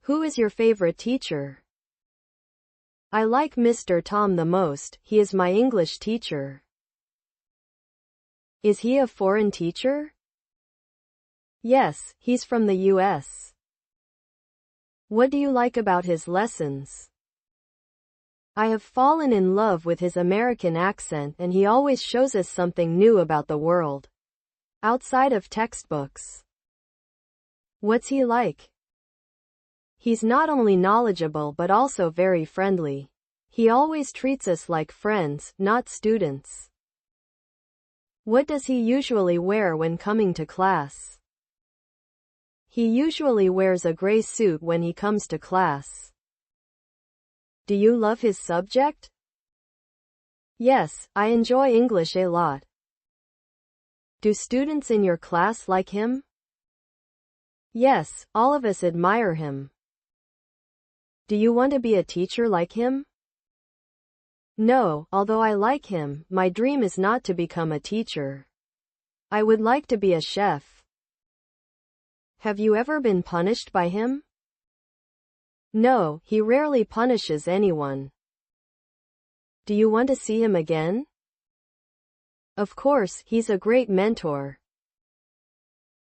Who is your favorite teacher? I like Mr. Tom the most. He is my English teacher. Is he a foreign teacher? Yes, he's from the US. What do you like about his lessons? I have fallen in love with his American accent, and he always shows us something new about the world, outside of textbooks. What's he like? He's not only knowledgeable but also very friendly. He always treats us like friends, not students. What does he usually wear when coming to class? He usually wears a gray suit when he comes to class. Do you love his subject? Yes, I enjoy English a lot. Do students in your class like him? Yes, all of us admire him. Do you want to be a teacher like him? No, although I like him, my dream is not to become a teacher. I would like to be a chef. Have you ever been punished by him? No, he rarely punishes anyone. Do you want to see him again? Of course, he's a great mentor.